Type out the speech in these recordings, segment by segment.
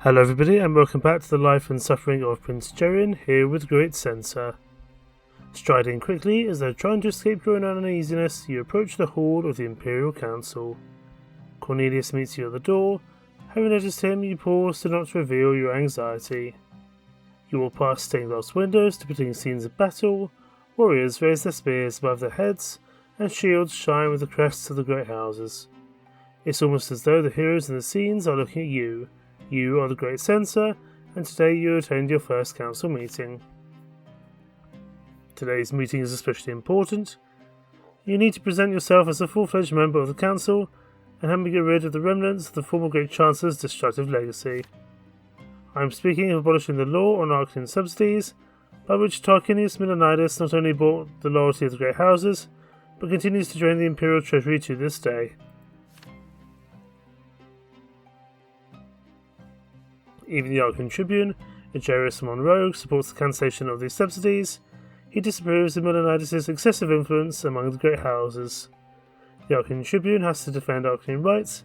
Hello everybody and welcome back to the life and suffering of Prince Jerian, here with great Censor. Striding quickly as though trying to escape your own uneasiness, you approach the hall of the Imperial Council. Cornelius meets you at the door. Having noticed him, you pause to not reveal your anxiety. You walk past stained glass windows depicting scenes of battle. Warriors raise their spears above their heads, and shields shine with the crests of the great houses. It's almost as though the heroes in the scenes are looking at you. You are the great Censor, and today you attend your first council meeting. Today's meeting is especially important. You need to present yourself as a full-fledged member of the council, and help me get rid of the remnants of the former great chancellor's destructive legacy. I am speaking of abolishing the law on Arknian subsidies, by which Tarquinius Milonidas not only bought the loyalty of the great houses, but continues to drain the imperial treasury to this day. Even the Arknian tribune, Aegerius Monroe, supports the cancellation of these subsidies. He disapproves of Milonidas' excessive influence among the great houses. The Arknian tribune has to defend Arknian rights,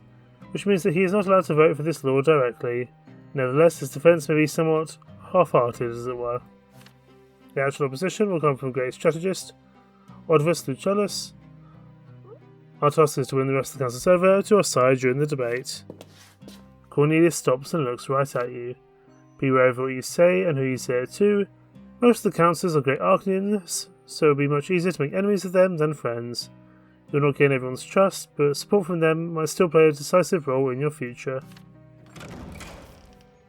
which means that he is not allowed to vote for this law directly. Nevertheless, his defence may be somewhat half-hearted, as it were. The actual opposition will come from great strategist Odvus Lucullus. Our task is to win the rest of the council over to our side during the debate. Cornelius stops and looks right at you. Beware of what you say and who you say it to. Most of the councillors are great Arknians, so it will be much easier to make enemies of them than friends. You will not gain everyone's trust, but support from them might still play a decisive role in your future.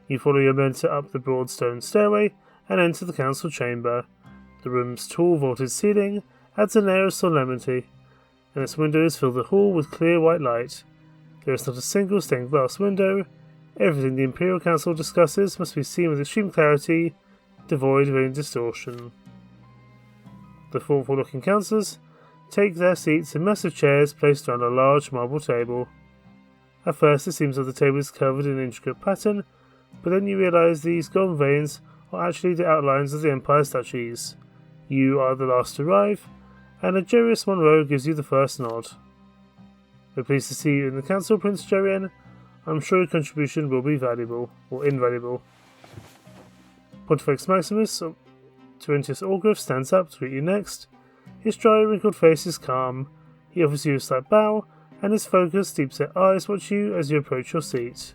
You follow your mentor up the broad stone stairway and enter the council chamber. The room's tall vaulted ceiling adds an air of solemnity, and its windows fill the hall with clear white light. There is not a single stained glass window. Everything the Imperial Council discusses must be seen with extreme clarity, devoid of any distortion. The thoughtful-looking councillors take their seats in massive chairs placed around a large marble table. At first it seems that the table is covered in intricate pattern, but then you realise these golden veins are actually the outlines of the Empire's duchies. You are the last to arrive, and Aegerius Monroe gives you the first nod. We're pleased to see you in the council, Prince Jerian. I'm sure your contribution will be valuable, or invaluable. Pontifex Maximus Terentius Orgriff stands up to greet you next. His dry, wrinkled face is calm. He offers you a slight bow, and his focused, deep-set eyes watch you as you approach your seat.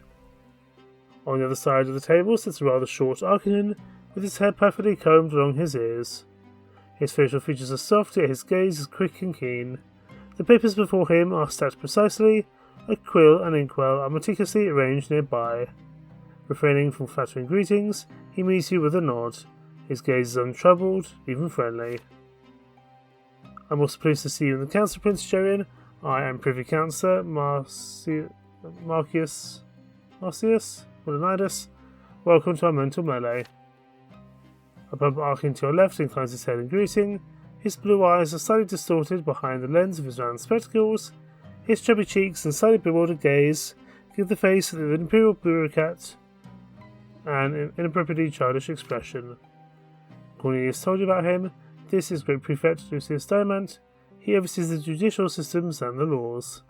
On the other side of the table sits a rather short Arknian, with his hair perfectly combed along his ears. His facial features are soft, yet his gaze is quick and keen. The papers before him are stacked precisely. A quill and inkwell are meticulously arranged nearby. Refraining from flattering greetings, he meets you with a nod. His gaze is untroubled, even friendly. I'm also pleased to see you in the council, Prince Jerian. I am Privy Councillor Marcius Milonidas. Welcome to our mental melee. A plump Arknian to your left inclines his head in greeting. His blue eyes are slightly distorted behind the lens of his round spectacles. His chubby cheeks and slightly bewildered gaze give the face of the imperial bureaucrat an inappropriately childish expression. Cornelius told you about him. This is Great Prefect Lucius Diamant. He oversees the judicial systems and the laws.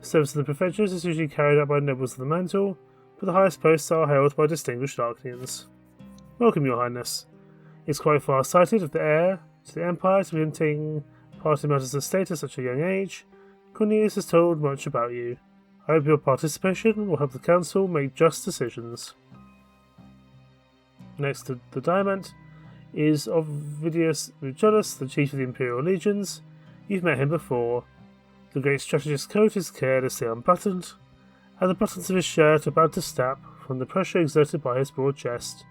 Service in the prefectures is usually carried out by nobles of the mantle, but the highest posts are held by distinguished Arknians. Welcome, Your Highness. It's quite far-sighted of the heir to the Empire to begin taking part in matters of state at such a young age. Cornelius has told much about you. I hope your participation will help the Council make just decisions. Next to the Diamant is Ovidius Lucullus, the Chief of the Imperial Legions. You've met him before. The great strategist's coat is carelessly unbuttoned, and the buttons of his shirt are about to snap from the pressure exerted by his broad chest.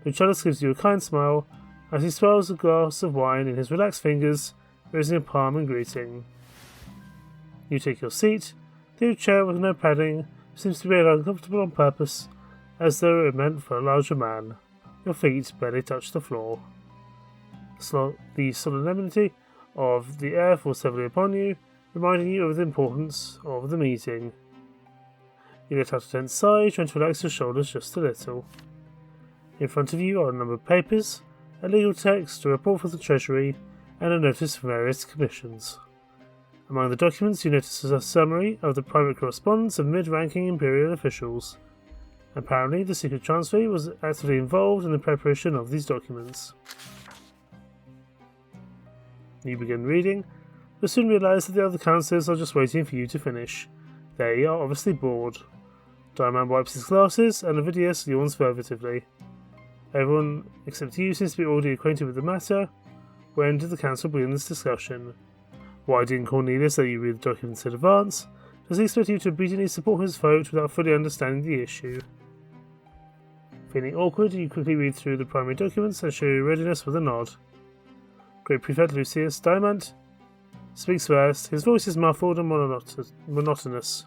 Lucullus gives you a kind smile as he swirls a glass of wine in his relaxed fingers, raising a palm in greeting. You take your seat. The chair with no padding seems to be uncomfortable on purpose, as though it meant for a larger man. Your feet barely touch the floor. The solemnity of the air falls heavily upon you, reminding you of the importance of the meeting. You let out a tense sigh, trying to relax your shoulders just a little. In front of you are a number of papers, a legal text, a report from the Treasury, and a notice from various commissions. Among the documents you notice a summary of the private correspondence of mid-ranking Imperial officials, Apparently, the secret transfer was actively involved in the preparation of these documents. You begin reading, but soon realise that the other councillors are just waiting for you to finish. They are obviously bored. Diamond wipes his glasses, and Aegerius yawns furtively. Everyone except you seems to be already acquainted with the matter. When did the council begin this discussion? Why didn't Cornelius let you read the documents in advance? Does he expect you to obediently support his vote without fully understanding the issue? Feeling awkward, you quickly read through the primary documents and show your readiness with a nod. Great Prefect Lucius Diamant speaks first. His voice is muffled and monotonous.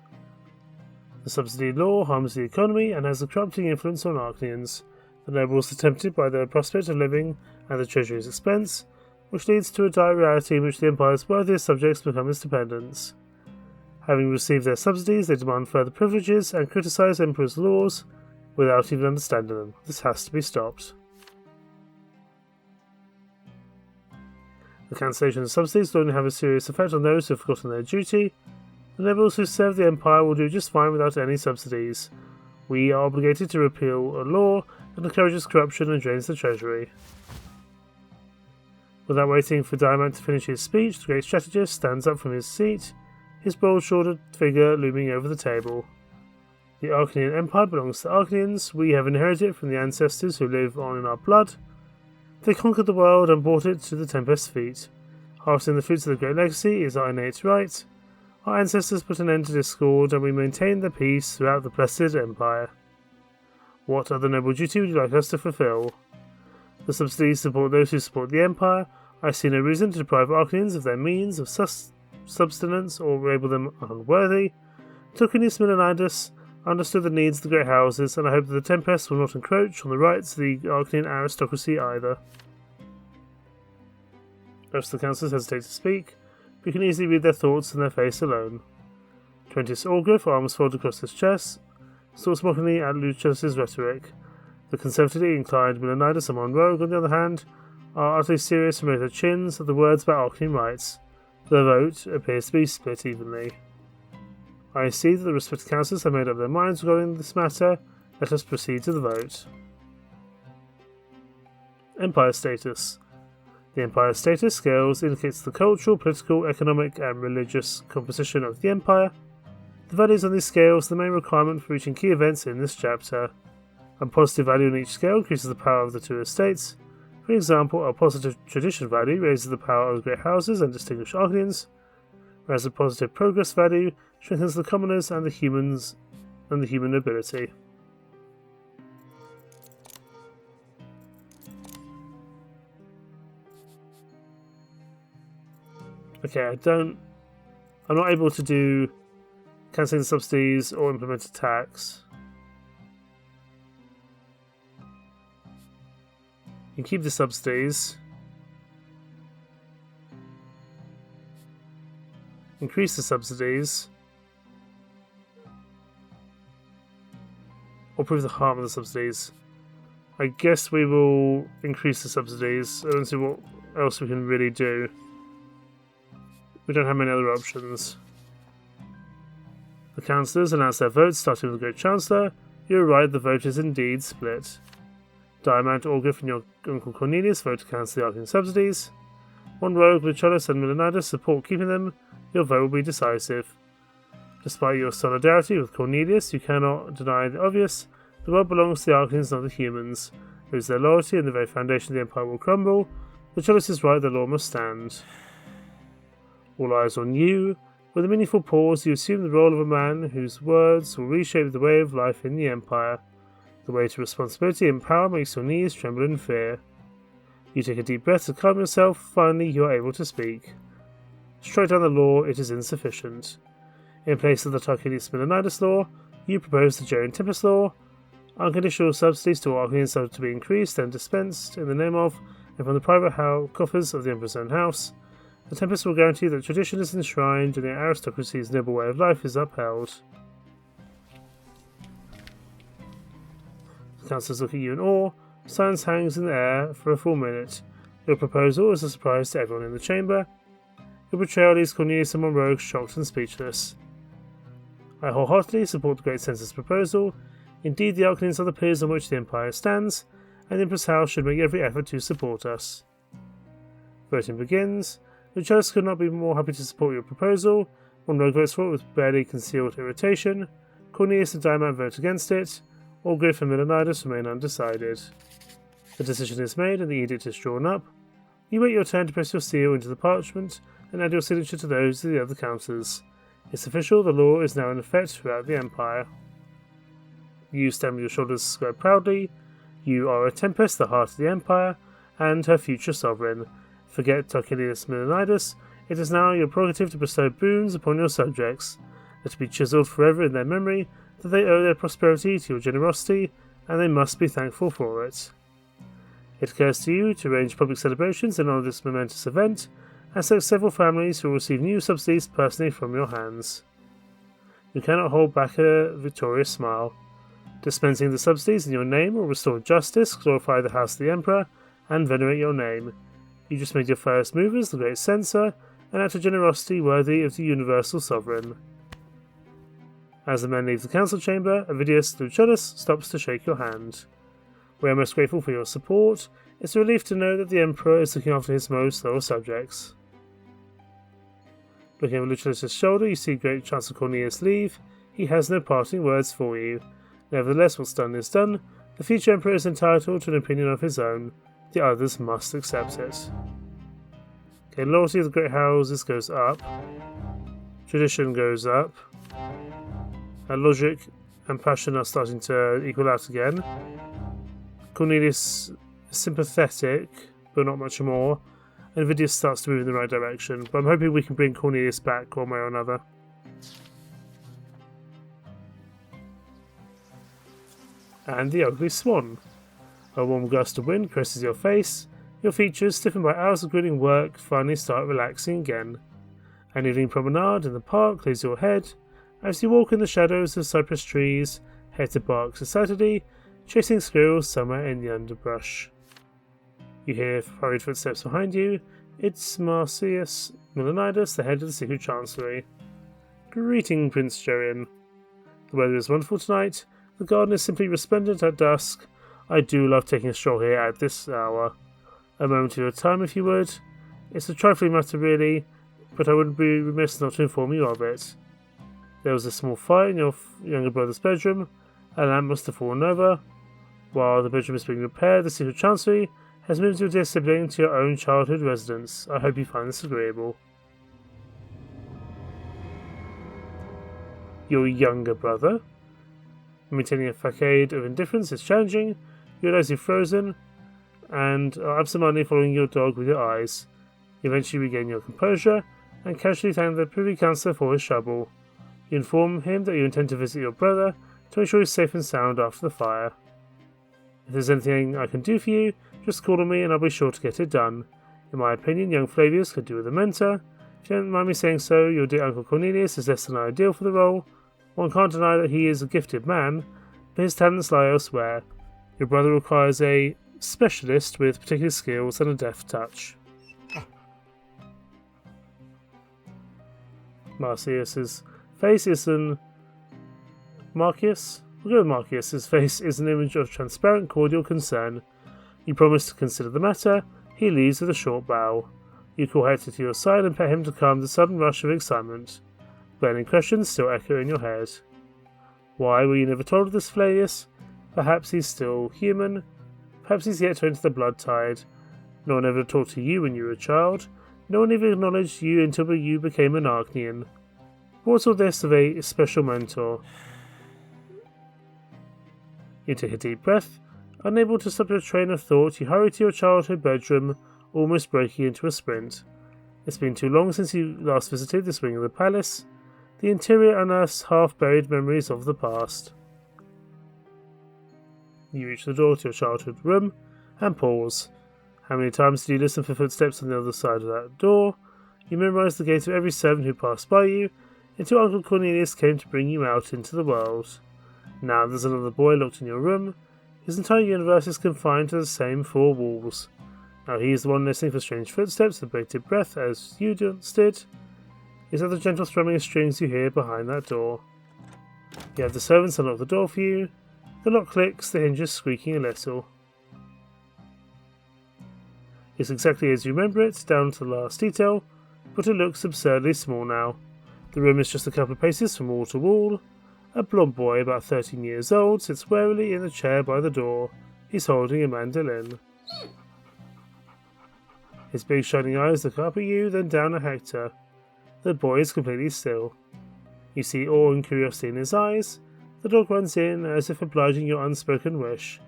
The subsidy law harms the economy and has a corrupting influence on Arknians. The nobles are tempted by the prospect of living at the treasury's expense, which leads to a dire reality in which the Empire's wealthiest subjects become its dependents. Having received their subsidies, they demand further privileges and criticise Emperor's laws without even understanding them. This has to be stopped. The cancellation of subsidies will only have a serious effect on those who have forgotten their duty. The nobles who serve the Empire will do just fine without any subsidies. We are obligated to repeal a law that encourages corruption and drains the treasury. Without waiting for Diamant to finish his speech, the great strategist stands up from his seat, his broad-shouldered figure looming over the table. The Arknian Empire belongs to Arknians. We have inherited it from the ancestors who live on in our blood. They conquered the world and brought it to the Tempest's feet. Harvesting the fruits of the great legacy is our innate right. Our ancestors put an end to discord, and we maintain the peace throughout the blessed Empire. What other noble duty would you like us to fulfill? The subsidies support those who support the Empire. I see no reason to deprive Arknians of their means of subsistence or label them unworthy. Tocunius Milanidus understood the needs of the great houses, and I hope that the Tempest will not encroach on the rights of the Arknian aristocracy either. Most of the councillors hesitate to speak, but you can easily read their thoughts in their face alone. Trentius Orgriff, arms folded across his chest, stalks mockingly at Lucius's rhetoric. The conservatively inclined Milanidus and Monroe, on the other hand, are utterly serious and raise their chins at the words about Arknian rights. The vote appears to be split evenly. I see that the respected councillors have made up their minds regarding this matter. Let us proceed to the vote. Empire status. The Empire status scales indicates the cultural, political, economic, and religious composition of the Empire. The values on these scales are the main requirement for reaching key events in this chapter. A positive value on each scale increases the power of the two estates. For example, a positive tradition value raises the power of the great houses and distinguished Arknians, whereas a positive progress value strengthens the commoners and the human nobility. Okay, I'm not able to do cancelling the subsidies or implement a tax. You can keep the subsidies. Increase the subsidies. Or prove the harm of the subsidies. I guess we will increase the subsidies. I don't see what else we can really do. We don't have many other options. The councillors announce their votes, starting with the Great Chancellor. You're right, the vote is indeed split. Diamant, Orgriff, and your uncle Cornelius vote to cancel the Arknian subsidies. Monroe, Lucullus, and Milanidus support keeping them. Your vote will be decisive. Despite your solidarity with Cornelius, you cannot deny the obvious. The world belongs to the Arknians, not the humans. Lose their loyalty, and the very foundation of the Empire will crumble. Lucullus is right, the law must stand. All eyes on you. With a meaningful pause, you assume the role of a man whose words will reshape the way of life in the Empire. The way to responsibility and power makes your knees tremble in fear. You take a deep breath to calm yourself. Finally, you are able to speak. Strike down the law, it is insufficient. In place of the Tarquinius Milanidus law, you propose the Jerian Tempest law. Unconditional subsidies to Arknians are to be increased and dispensed in the name of and from the private coffers of the Emperor's own house. The Tempest will guarantee that tradition is enshrined and the aristocracy's noble way of life is upheld. The councillors look at you in awe. Silence hangs in the air for a full minute. Your proposal is a surprise to everyone in the chamber. Your betrayal leaves Cornelius and Monroe shocked and speechless. I wholeheartedly support the Great Censor's proposal. Indeed, the Arknians are the pillars on which the Empire stands, and the Emperor's house should make every effort to support us. Voting begins. Lucullus could not be more happy to support your proposal. One rogue votes for it with barely concealed irritation. Cornelius and Diamant vote against it. Orgriff and Milonidas remain undecided. The decision is made and the edict is drawn up. You wait your turn to press your seal into the parchment and add your signature to those of the other councillors. It's official, the law is now in effect throughout the Empire. You stand with your shoulders squared proudly. You are a Tempest, the heart of the Empire, and her future sovereign. Forget Tarquinius Milonidas, it is now your prerogative to bestow boons upon your subjects. Let it be chiselled forever in their memory that they owe their prosperity to your generosity, and they must be thankful for it. It occurs to you to arrange public celebrations in honour of this momentous event, and select several families who will receive new subsidies personally from your hands. You cannot hold back a victorious smile. Dispensing the subsidies in your name will restore justice, glorify the house of the Emperor, and venerate your name. You just made your first move as the great Censor, an act of generosity worthy of the universal sovereign. As the men leave the council chamber, Aegerius Lucullus stops to shake your hand. We are most grateful for your support. It's a relief to know that the Emperor is looking after his most loyal subjects. Looking over Lucullus's shoulder, you see Great Chancellor Cornelius leave. He has no parting words for you. Nevertheless, what's done is done. The future Emperor is entitled to an opinion of his own. The others must accept it. Okay, loyalty of the great houses goes up. Tradition goes up. Logic and passion are starting to equal out again. Cornelius is sympathetic, but not much more. And Aegerius starts to move in the right direction, but I'm hoping we can bring Cornelius back one way or another. And the ugly swan. A warm gust of wind caresses your face. Your features, stiffened by hours of gritting work, finally start relaxing again. An evening promenade in the park lays your head. As you walk in the shadows of cypress trees, head to bark excitedly, chasing squirrels somewhere in the underbrush. You hear hurried footsteps behind you. It's Marcius Milonidas, the head of the Secret Chancellery. Greeting, Prince Jerian. The weather is wonderful tonight. The garden is simply resplendent at dusk. I do love taking a stroll here at this hour. A moment of your time, if you would. It's a trifling matter, really, but I would be remiss not to inform you of it. There was a small fire in your younger brother's bedroom. A lamp must have fallen over. While the bedroom is being repaired, the Secret Chancellery has moved your dear sibling to your own childhood residence. I hope you find this agreeable. Your younger brother? Maintaining a facade of indifference is challenging. You realize you've frozen, and are absentmindedly following your dog with your eyes. You eventually regain your composure, and casually thank the Privy Councillor for his trouble. You inform him that you intend to visit your brother to ensure he's safe and sound after the fire. If there's anything I can do for you, just call on me and I'll be sure to get it done. In my opinion, young Flavius could do with a mentor. If you don't mind me saying so, your dear Uncle Cornelius is less than ideal for the role. One can't deny that he is a gifted man, but his talents lie elsewhere. Your brother requires a specialist with particular skills and a deft touch. Marcius's face is an... Marcius? We'll go with Marcius. His face is an image of transparent, cordial concern. You promise to consider the matter. He leaves with a short bow. You call Hector to your side and pet him to calm the sudden rush of excitement. Burning questions still echo in your head. Why were you never told of this, Flavius? Perhaps he's still human. Perhaps he's yet to enter the blood tide. No one ever talked to you when you were a child. No one even acknowledged you until you became an Arknian. What's all this of a special mentor? You take a deep breath. Unable to stop your train of thought, you hurry to your childhood bedroom, almost breaking into a sprint. It's been too long since you last visited this wing of the palace. The interior unearths half-buried memories of the past. You reach the door to your childhood room and pause. How many times did you listen for footsteps on the other side of that door? You memorized the gait of every servant who passed by you, until Uncle Cornelius came to bring you out into the world. Now there's another boy locked in your room. His entire universe is confined to the same four walls. Now he is the one listening for strange footsteps with bated breath as you once did. Is that the gentle strumming of strings you hear behind that door? You have the servants unlock the door for you. The lock clicks, the hinges squeaking a little. It's exactly as you remember it, down to the last detail, but it looks absurdly small now. The room is just a couple of paces from wall to wall. A blond boy, about 13 years old, sits warily in the chair by the door. He's holding a mandolin. His big shining eyes look up at you, then down at Hector. The boy is completely still. You see awe and curiosity in his eyes. The dog runs in, as if obliging your unspoken wish.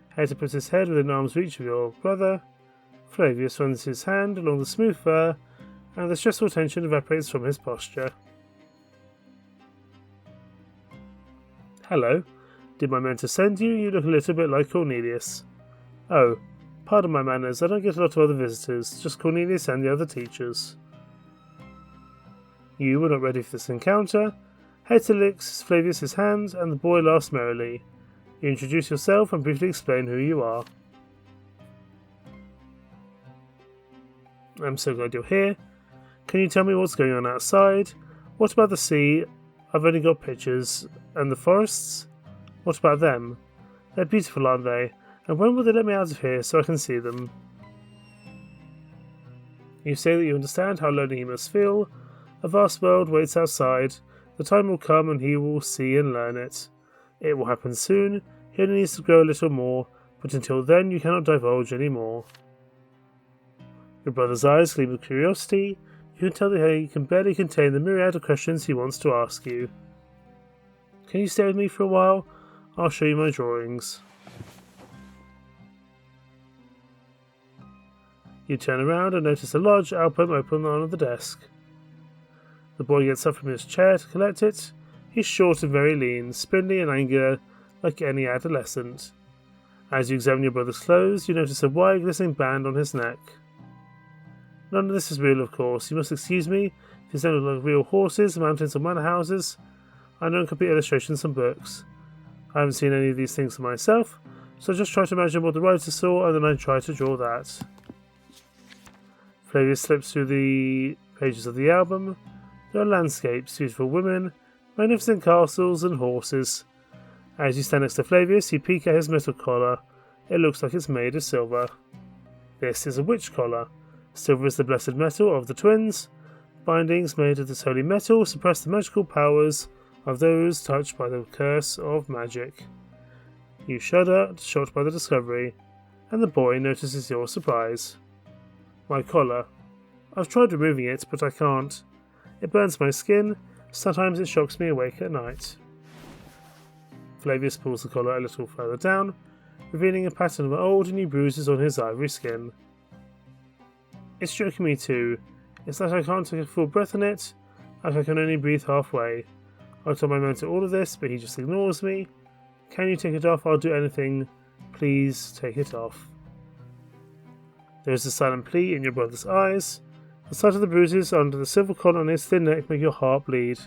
Hector puts his head within arm's reach of your brother. Flavius runs his hand along the smooth fur, and the stressful tension evaporates from his posture. Hello. Did my mentor send you? You look a little bit like Cornelius. Oh, pardon my manners, I don't get a lot of other visitors, just Cornelius and the other teachers. You were not ready for this encounter. Hector licks Flavius' hand, and the boy laughs merrily. You introduce yourself and briefly explain who you are. I'm so glad you're here. Can you tell me what's going on outside? What about the sea? I've only got pictures. And the forests? What about them? They're beautiful, aren't they? And when will they let me out of here so I can see them? You say that you understand how lonely he must feel. A vast world waits outside. The time will come and he will see and learn it. It will happen soon. He only needs to grow a little more, but until then you cannot divulge any more. Your brother's eyes gleam with curiosity. You can tell that he can barely contain the myriad of questions he wants to ask you. Can you stay with me for a while? I'll show you my drawings. You turn around and notice a large album open on the desk. The boy gets up from his chair to collect it. He's short and very lean, spindly and angular like any adolescent. As you examine your brother's clothes, you notice a wide glistening band on his neck. None of this is real, of course. You must excuse me if these don't look like real horses, mountains, or manor houses. I know complete illustrations and books. I haven't seen any of these things for myself, so I just try to imagine what the writer saw and then I try to draw that. Flavius slips through the pages of the album. There are landscapes, beautiful women, magnificent castles, and horses. As you stand next to Flavius, you peek at his metal collar. It looks like it's made of silver. This is a witch collar. Silver is the blessed metal of the twins. Bindings made of this holy metal suppress the magical powers of those touched by the curse of magic. You shudder, shocked by the discovery, and the boy notices your surprise. My collar. I've tried removing it, but I can't. It burns my skin. Sometimes it shocks me awake at night. Flavius pulls the collar a little further down, revealing a pattern of old and new bruises on his ivory skin. It's stroking me too. It's that I can't take a full breath in it, like I can only breathe halfway. I tell my mentor all of this, but he just ignores me. Can you take it off? I'll do anything. Please take it off. There is a silent plea in your brother's eyes. The sight of the bruises under the silver collar on his thin neck make your heart bleed.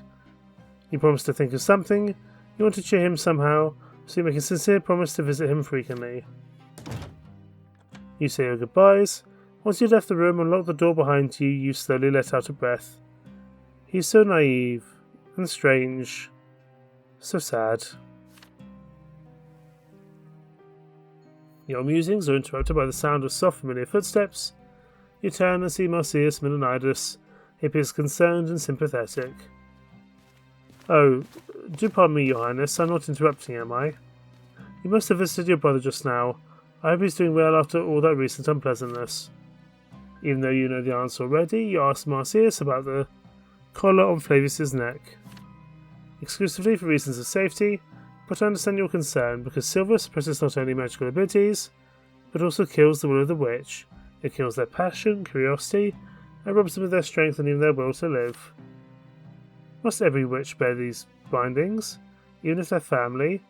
You promise to think of something. You want to cheer him somehow, so you make a sincere promise to visit him frequently. You say your goodbyes. Once you left the room and locked the door behind you, you slowly let out a breath. He's so naive and strange, so sad. Your musings are interrupted by the sound of soft, familiar footsteps. You turn and see Marcius Milonidus. He appears concerned and sympathetic. Oh, do pardon me, Your Highness. I'm not interrupting, am I? You must have visited your brother just now. I hope he's doing well after all that recent unpleasantness. Even though you know the answer already, you ask Marcius about the collar on Flavius' neck. Exclusively for reasons of safety, but I understand your concern, because silver suppresses not only magical abilities, but also kills the will of the witch. It kills their passion, curiosity, and robs them of their strength and even their will to live. Must every witch bear these bindings, even if they're family?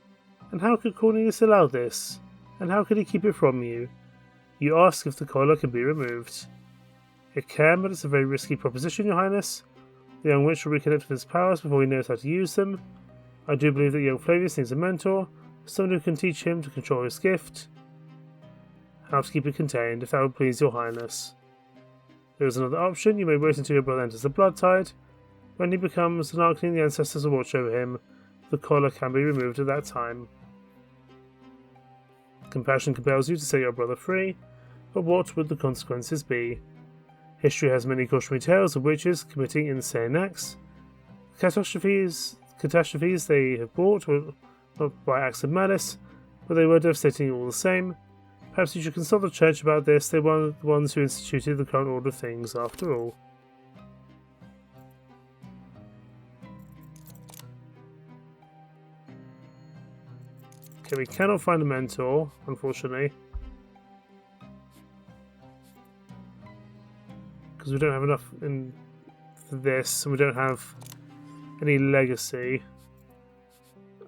And how could Cornelius allow this? And how could he keep it from you? You ask if the collar can be removed. It can, but it's a very risky proposition, Your Highness. The young witch will reconnect with his powers before he knows how to use them. I do believe that young Flavius needs a mentor, someone who can teach him to control his gift, how to keep it contained, if that would please Your Highness. There is another option. You may wait until your brother enters the blood tide. When he becomes an Arknian, the ancestors will watch over him. The collar can be removed at that time. Compassion compels you to set your brother free, but what would the consequences be? History has many cautionary tales of witches committing insane acts. Catastrophes they have brought were not by acts of malice, but they were devastating all the same. Perhaps you should consult the church about this. They were the ones who instituted the current order of things, after all. Okay, we cannot find a mentor, unfortunately. Because we don't have enough for this, and we don't have any legacy.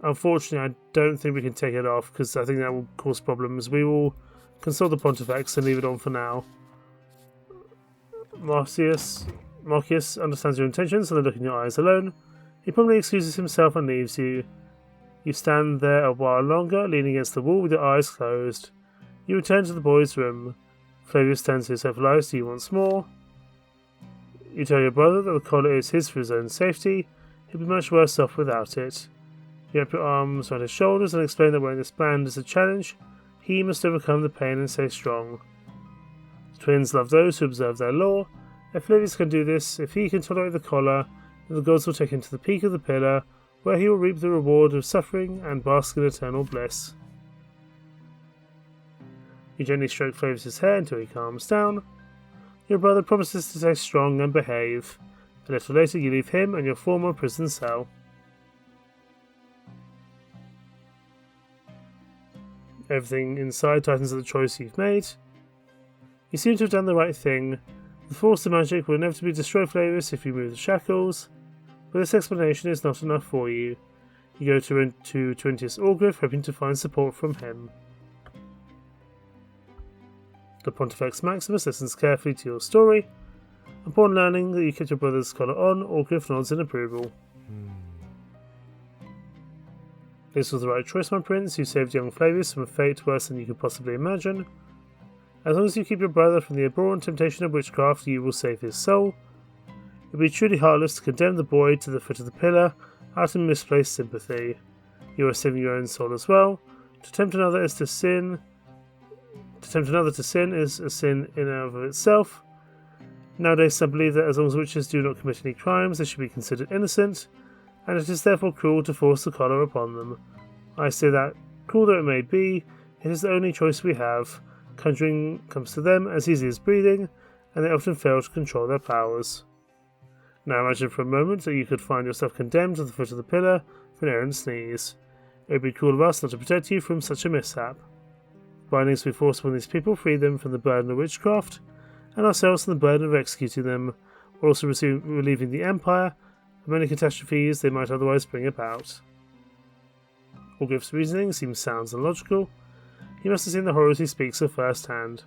Unfortunately, I don't think we can take it off, because I think that will cause problems. We will consult the Pontifex and leave it on for now. Marcius understands your intentions, and the look in your eyes alone. He promptly excuses himself and leaves you. You stand there a while longer, leaning against the wall with your eyes closed. You return to the boys' room. Flavius turns his self eyes to you once more. You tell your brother that the collar is his for his own safety. He'll be much worse off without it. You wrap your arms around his shoulders and explain that wearing this band is a challenge. He must overcome the pain and stay strong. The twins love those who observe their law. If Flavius can do this, if he can tolerate the collar, then the gods will take him to the peak of the pillar, where he will reap the reward of suffering and bask in eternal bliss. You gently stroke Flavius' hair until he calms down. Your brother promises to stay strong and behave. A little later you leave him and your former prison cell. Everything inside tightens at the choice you've made. You seem to have done the right thing. The force of magic will inevitably destroy Flavius if you remove the shackles, but this explanation is not enough for you. You go to Twentius Orgriff, hoping to find support from him. The Pontifex Maximus listens carefully to your story. Upon learning that you kept your brother's collar on, Orgriff nods in approval. This was the right choice, my prince. You saved young Flavius from a fate worse than you could possibly imagine. As long as you keep your brother from the abhorrent temptation of witchcraft, you will save his soul. It would be truly heartless to condemn the boy to the foot of the pillar out of misplaced sympathy. You are saving your own soul as well. To tempt another to sin is a sin in and of itself. Nowadays some believe that as long as witches do not commit any crimes, they should be considered innocent, and it is therefore cruel to force the collar upon them. I say that, cruel though it may be, it is the only choice we have. Conjuring comes to them as easy as breathing, and they often fail to control their powers. Now imagine for a moment that you could find yourself condemned to the foot of the pillar for an errant sneeze. It would be cruel of us not to protect you from such a mishap. Bindings we force upon these people free them from the burden of witchcraft, and ourselves from the burden of executing them, while also relieving the Empire of many catastrophes they might otherwise bring about. Orgriff's reasoning seems sound and logical. He must have seen the horrors he speaks of firsthand.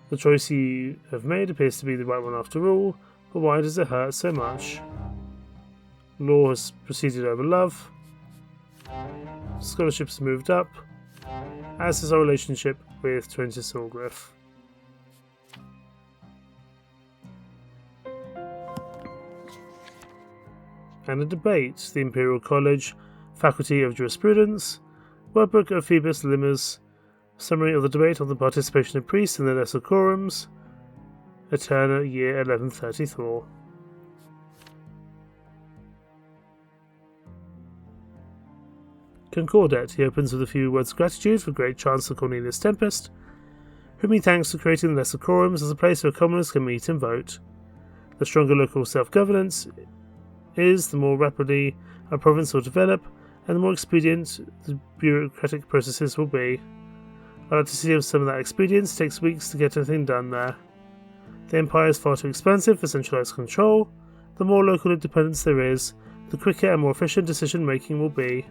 The choice you have made appears to be the right one after all, but why does it hurt so much? Law has proceeded over love. Scholarship has moved up, as is our relationship with Twentius Orgriff. And a debate, the Imperial College, Faculty of Jurisprudence, Wordbook of Phoebus Limmer's, Summary of the debate on the participation of priests in the lesser quorums, Eterna, year 1134. Concordat, he opens with a few words of gratitude for Great Chancellor Cornelius Tempest, whom he thanks for creating the lesser quorums as a place where commoners can meet and vote. The stronger local self-governance is, the more rapidly a province will develop, and the more expedient the bureaucratic processes will be. I'd like to see if some of that expedience takes weeks to get anything done there. The Empire is far too expansive for centralised control. The more local independence there is, the quicker and more efficient decision-making will be.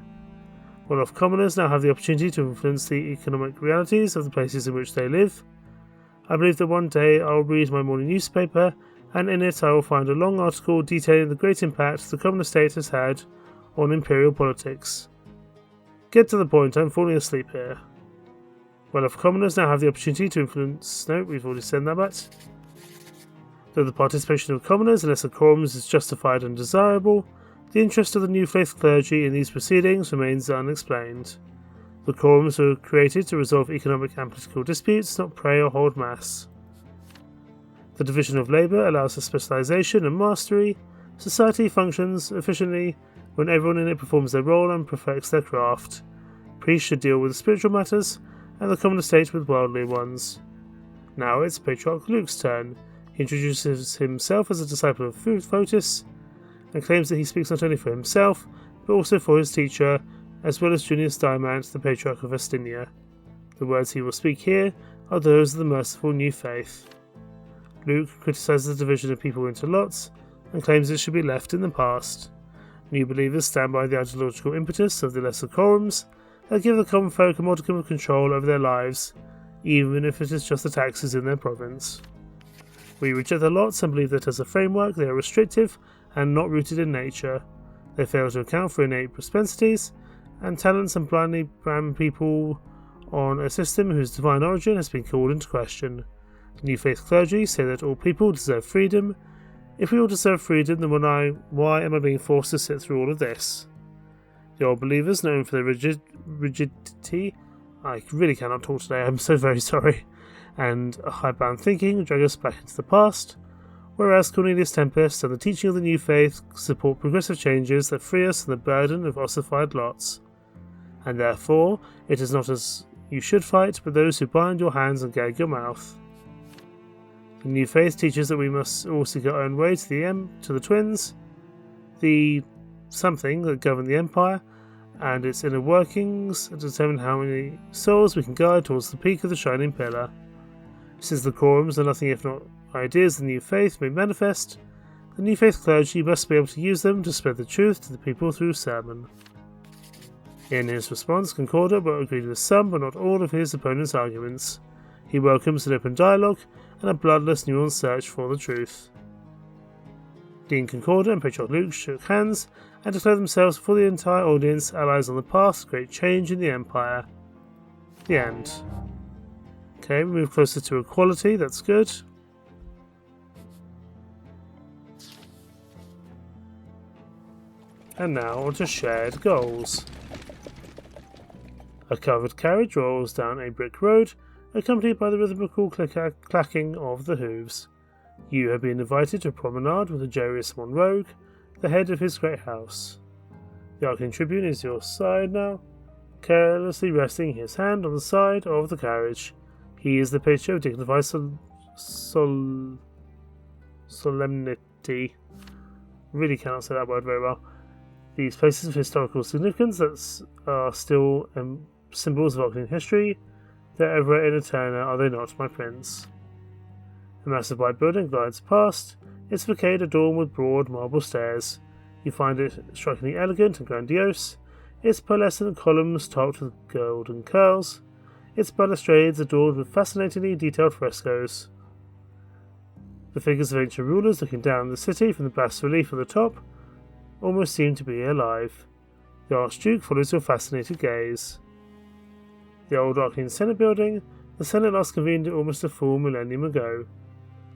Well-off commoners now have the opportunity to influence the economic realities of the places in which they live. I believe that one day I will read my morning newspaper, and in it I will find a long article detailing the great impact the common estate has had on imperial politics. Get to the point, I'm falling asleep here. Well-off commoners now have the opportunity to influence... No, we've already said that much. Though the participation of commoners in lesser quorums is justified and desirable, the interest of the new faith clergy in these proceedings remains unexplained. The quorums were created to resolve economic and political disputes, not pray or hold mass. The division of labour allows for specialisation and mastery. Society functions efficiently when everyone in it performs their role and perfects their craft. Priests should deal with spiritual matters, and the common estate with worldly ones. Now it's Patriarch Luke's turn. He introduces himself as a disciple of Fotis, and claims that he speaks not only for himself, but also for his teacher, as well as Junius Diamant, the Patriarch of Estinia. The words he will speak here are those of the merciful new faith. Luke criticises the division of people into lots, and claims it should be left in the past. New believers stand by the ideological impetus of the lesser quorums, and give the common folk a modicum of control over their lives, even if it is just the taxes in their province. We reject the lots and believe that as a framework they are restrictive and not rooted in nature. They fail to account for innate propensities and talents and blindly brand people on a system whose divine origin has been called into question. New Faith clergy say that all people deserve freedom. If we all deserve freedom, then why am I being forced to sit through all of this? The old believers, known for their rigidity, I really cannot talk today, I'm so very sorry, and high-bound thinking drag us back into the past, whereas Cornelius Tempest and the teaching of the New Faith support progressive changes that free us from the burden of ossified lots. And therefore, it is not as you should fight, but those who bind your hands and gag your mouth. The New Faith teaches that we must all seek our own way to the twins, the something that govern the Empire, and its inner workings to determine how many souls we can guide towards the peak of the shining pillar. Since the quorums are nothing if not ideas the New Faith may manifest, the New Faith clergy must be able to use them to spread the truth to the people through sermon. In his response, Concorder will agree with some but not all of his opponent's arguments. He welcomes an open dialogue and a bloodless, nuanced search for the truth. Dean Concorder and Patriarch Luke shook hands and declared themselves for the entire audience allies on the path to great change in the Empire. The end. Okay, we move closer to equality, that's good. And now on to shared goals. A covered carriage rolls down a brick road, accompanied by the rhythmical clacking of the hooves. You have been invited to a promenade with Aegerius Rogue, the head of his great house. The Arknian Tribune is your side now, carelessly resting his hand on the side of the carriage. He is the picture of dignified solemnity. Really cannot say that word very well. These places of historical significance that are still symbols of Arknian history, they're ever in Eterna, are they not, my prince? A massive white building glides past, its facade adorned with broad marble stairs. You find it strikingly elegant and grandiose, its pearlescent columns topped with golden curls, its balustrades adorned with fascinatingly detailed frescoes. The figures of ancient rulers looking down on the city from the bas-relief at the top almost seem to be alive. The Archduke follows your fascinated gaze. The old Arknian Senate building, the Senate last convened almost a full millennium ago.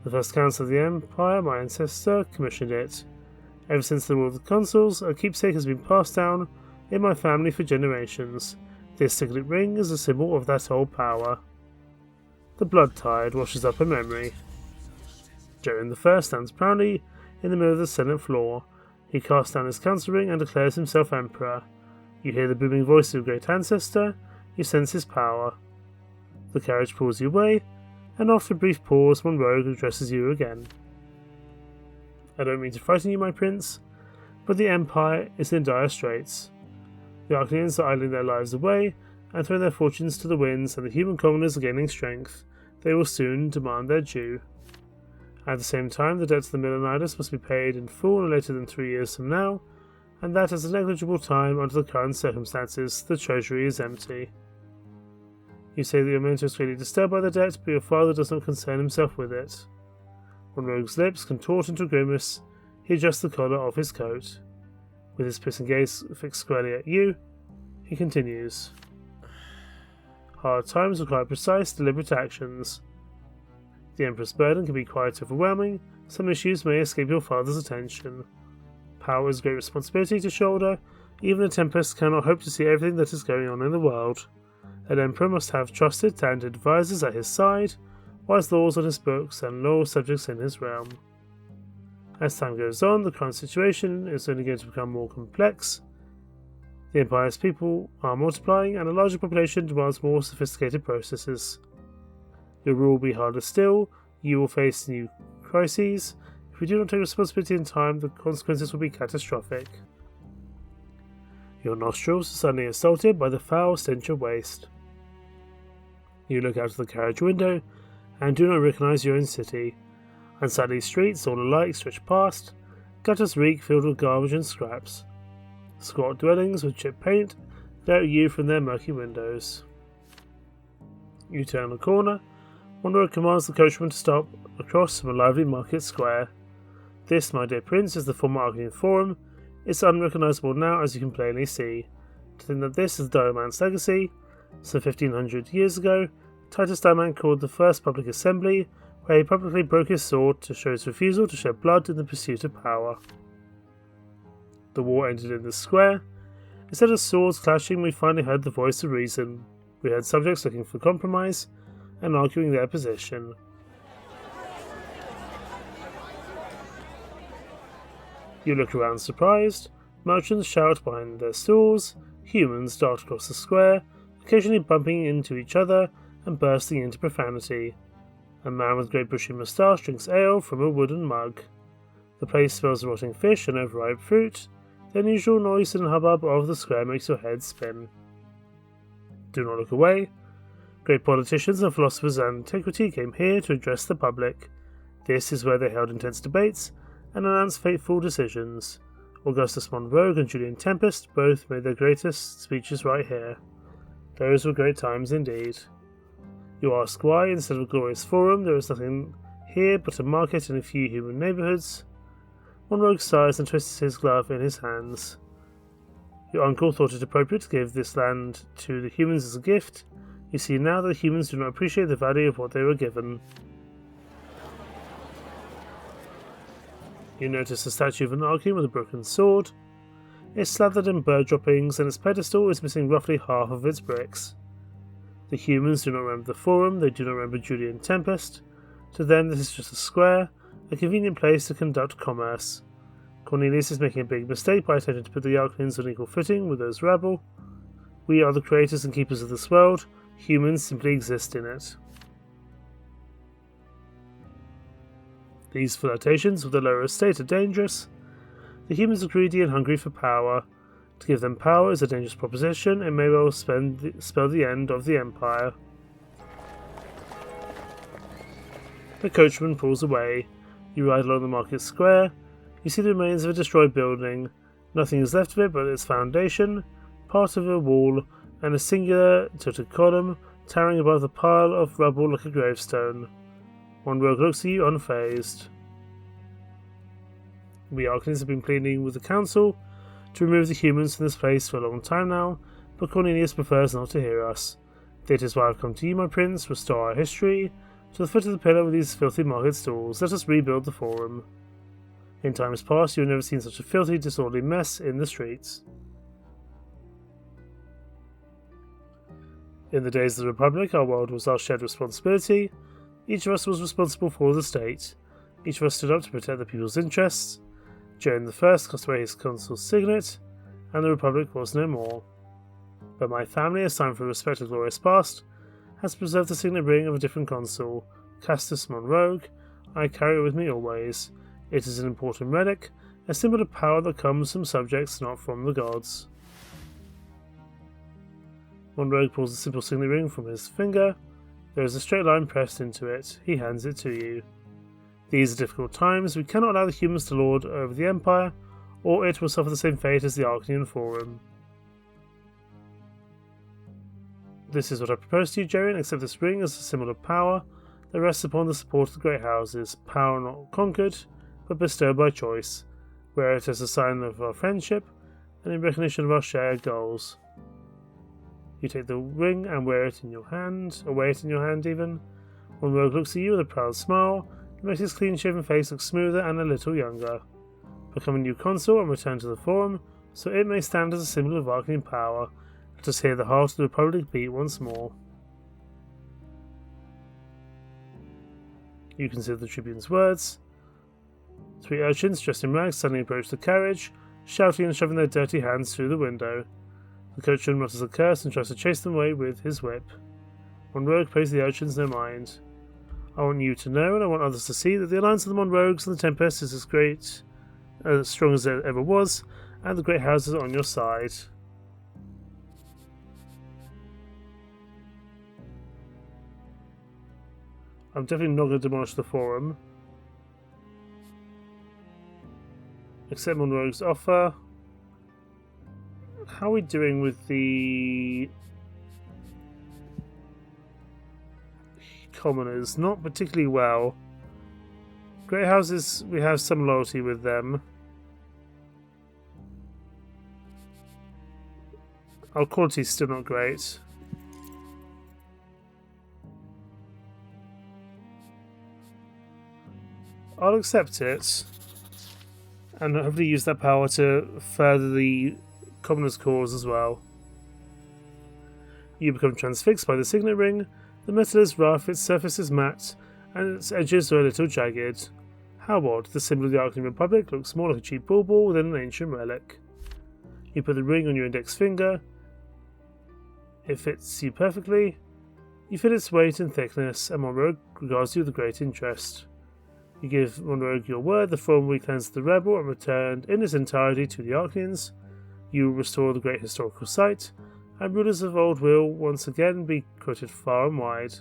The first council of the Empire, my ancestor, commissioned it. Ever since the War of the Consuls, a keepsake has been passed down in my family for generations. This signet ring is a symbol of that old power. The blood tide washes up a memory. Jerian I stands proudly in the middle of the Senate floor. He casts down his council ring and declares himself emperor. You hear the booming voice of your great ancestor. You sense his power. The carriage pulls you away, and after a brief pause, one rogue addresses you again. I don't mean to frighten you, my prince, but the Empire is in dire straits. The Arknians are idling their lives away and throwing their fortunes to the winds, and the human commoners are gaining strength. They will soon demand their due. At the same time, the debt to the Millennials must be paid in full no later than 3 years from now, and that is a negligible time under the current circumstances. The treasury is empty. You say that your mentor is greatly disturbed by the debt, but your father does not concern himself with it. When Rogue's lips contort into a grimace, he adjusts the collar of his coat. With his piercing gaze fixed squarely at you, he continues. Hard times require precise, deliberate actions. The Emperor's burden can be quite overwhelming. Some issues may escape your father's attention. Power is a great responsibility to shoulder. Even a Tempest cannot hope to see everything that is going on in the world. An emperor must have trusted and advisors at his side, wise laws on his books, and loyal subjects in his realm. As time goes on, the current situation is only going to become more complex. The Empire's people are multiplying, and a larger population demands more sophisticated processes. Your rule will be harder still, you will face new crises. If you do not take responsibility in time, the consequences will be catastrophic. Your nostrils are suddenly assaulted by the foul stench of waste. You look out of the carriage window and do not recognize your own city. Unsightly streets, all alike, stretch past. Gutters reek, filled with garbage and scraps. Squat dwellings with chipped paint glare at you from their murky windows. You turn a corner. One road commands the coachman to stop across from a lively market square. This, my dear prince, is the former Arknian Forum. It's unrecognisable now, as you can plainly see. To think that this is Diamant's legacy. Some 1500 years ago, Titus Diamant called the first public assembly, where he publicly broke his sword to show his refusal to shed blood in the pursuit of power. The war ended in the square. Instead of swords clashing, we finally heard the voice of reason. We heard subjects looking for compromise and arguing their position. You look around surprised. Merchants shout behind their stalls. Humans dart across the square, occasionally bumping into each other and bursting into profanity. A man with great bushy moustache drinks ale from a wooden mug. The place smells of rotting fish and overripe fruit. The unusual noise and hubbub of the square makes your head spin. Do not look away. Great politicians and philosophers of antiquity came here to address the public. This is where they held intense debates and announced fateful decisions. Augustus Monroe and Julian Tempest both made their greatest speeches right here. Those were great times indeed. You ask why, instead of a glorious forum, there is nothing here but a market and a few human neighbourhoods. Monroe sighs and twists his glove in his hands. Your uncle thought it appropriate to give this land to the humans as a gift. You see now that the humans do not appreciate the value of what they were given. You notice a statue of an Arknian with a broken sword. It's slathered in bird droppings, and its pedestal is missing roughly half of its bricks. The humans do not remember the Forum, they do not remember Julian Tempest. To them this is just a square, a convenient place to conduct commerce. Cornelius is making a big mistake by attempting to put the Arknians on equal footing with those rabble. We are the creators and keepers of this world, humans simply exist in it. These flirtations with the lower estate are dangerous. The humans are greedy and hungry for power. To give them power is a dangerous proposition and may well spell the end of the Empire. The coachman pulls away. You ride along the market square. You see the remains of a destroyed building. Nothing is left of it but its foundation, part of a wall, and a singular tilted column towering above the pile of rubble like a gravestone. One rogue looks at you unfazed. We Arknians have been pleading with the Council to remove the humans from this place for a long time now, but Cornelius prefers not to hear us. That is why I've come to you, my prince, restore our history. To the foot of the pillar with these filthy market stalls, let us rebuild the Forum. In times past, you have never seen such a filthy, disorderly mess in the streets. In the days of the Republic, our world was our shared responsibility. Each of us was responsible for the state. Each of us stood up to protect the people's interests. Jerian I cast away his consul's signet, and the Republic was no more. But my family, as time for respect to the glorious past, has preserved the signet ring of a different consul, Castus Monroe. I carry it with me always. It is an important relic, a symbol of power that comes from subjects, not from the gods. Monroe pulls the simple signet ring from his finger. There is a straight line pressed into it. He hands it to you. These are difficult times. We cannot allow the humans to lord over the Empire, or it will suffer the same fate as the Arknian Forum. This is what I propose to you, Jerian. Accept this ring as a symbol of power that rests upon the support of the great houses. Power not conquered, but bestowed by choice. Wear it as a sign of our friendship, and in recognition of our shared goals. You take the ring and wear it in your hand, or wear it in your hand even. One rogue looks at you with a proud smile, and makes his clean-shaven face look smoother and a little younger. Become a new consul and return to the Forum, so it may stand as a symbol of Arknian power, Let us hear the heart of the Republic beat once more. You consider the Tribune's words. 3 urchins dressed in rags suddenly approach the carriage, shouting and shoving their dirty hands through the window. The coachman mutters a curse and tries to chase them away with his whip. One rogue pays the urchins no mind. I want you to know, and I want others to see, that the alliance of the Monrogues and the Tempest is as strong as it ever was, and the great houses are on your side. I'm definitely not going to demolish the forum. Accept Monrogue's offer. How are we doing with the commoners? Not particularly well. Great houses, we have some loyalty with them. Our quality is still not great. I'll accept it, and hopefully use that power to further the commoner's cause as well. You become transfixed by the signet ring. The metal is rough, its surface is matte, and its edges are a little jagged. How odd, the symbol of the Arknian Republic looks more like a cheap bauble than an ancient relic. You put the ring on your index finger. It fits you perfectly. You feel its weight and thickness, and Monrogue regards you with great interest. You give Monrogue your word, the forum will be cleansed of the rebel and returned in its entirety to the Arknians. You will restore the great historical site, and rulers of old will once again be quoted far and wide.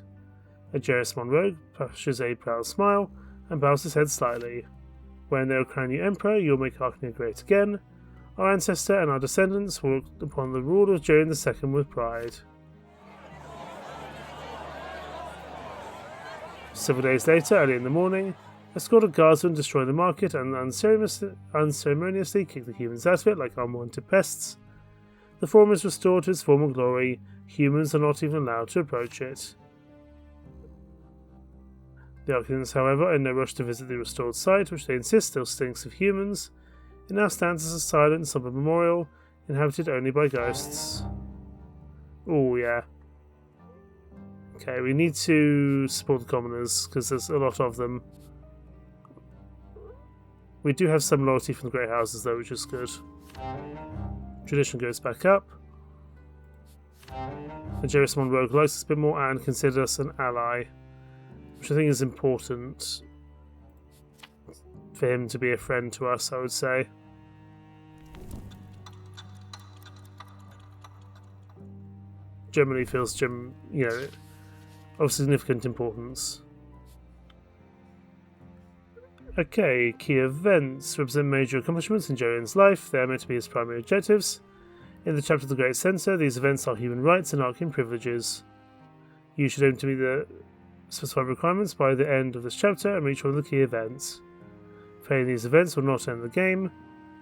Aegerius Monrogue pushes a proud smile and bows his head slightly. When they will crown you emperor, you will make Arknian great again. Our ancestor and our descendants will look upon the rule of Jerian II with pride. Several days later, early in the morning, a squad of guardsmen destroy the market and unceremoniously kick the humans out of it like unwanted pests. The forum is restored to its former glory. Humans are not even allowed to approach it. The Arknians, however, are in no rush to visit the restored site, which they insist still stinks of humans. It now stands as a silent, somber memorial, inhabited only by ghosts. Oh, yeah. Okay, we need to support the commoners, because there's a lot of them. We do have some loyalty from the great houses, though, which is good. Tradition goes back up. Aegerius Monrogue likes us a bit more and considers us an ally, which I think is important for him to be a friend to us, I would say. Germany feels, of significant importance. Okay, key events represent major accomplishments in Jerian's life. They are meant to be his primary objectives. In the chapter of the Great Censor, these events are human rights and Arknian privileges. You should aim to meet the specified requirements by the end of this chapter and reach one of the key events. Failing these events will not end the game,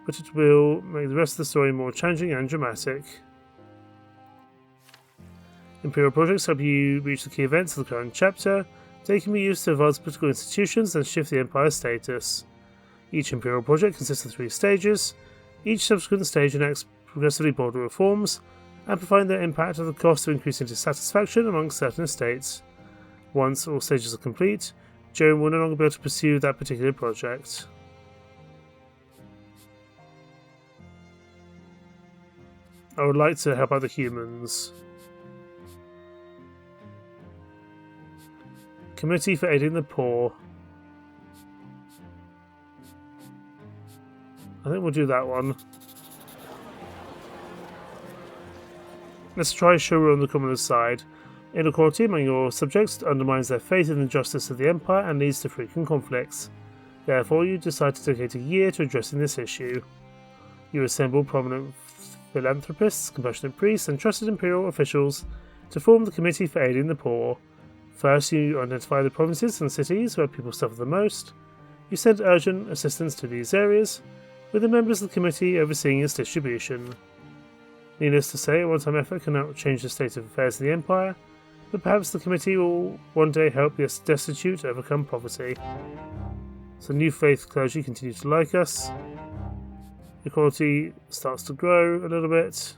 but it will make the rest of the story more challenging and dramatic. Imperial projects help you reach the key events of the current chapter. They can be used to advance political institutions and shift the Empire's status. Each Imperial project consists of 3 stages. Each subsequent stage enacts progressively bolder reforms, amplifying their impact at the cost of increasing dissatisfaction amongst certain estates. Once all stages are complete, Jerian will no longer be able to pursue that particular project. I would like to help out the humans. Committee for Aiding the Poor. I think we'll do that one. Let's try Shuru on the commoner's side. Inequality among your subjects undermines their faith in the justice of the Empire and leads to frequent conflicts. Therefore, you decide to dedicate a year to addressing this issue. You assemble prominent philanthropists, compassionate priests, and trusted Imperial officials to form the Committee for Aiding the Poor. First, you identify the provinces and cities where people suffer the most. You send urgent assistance to these areas, with the members of the committee overseeing its distribution. Needless to say, a one-time effort cannot change the state of affairs in the Empire, but perhaps the committee will one day help the destitute overcome poverty. So New Faith Clergy continue to like us. Equality starts to grow a little bit.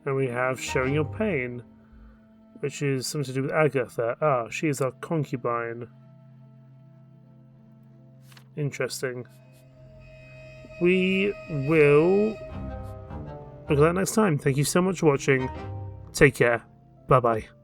And we have Sharing Your Pain, which is something to do with Agatha. Ah, she is our concubine. Interesting. We will look at that next time. Thank you so much for watching. Take care. Bye-bye.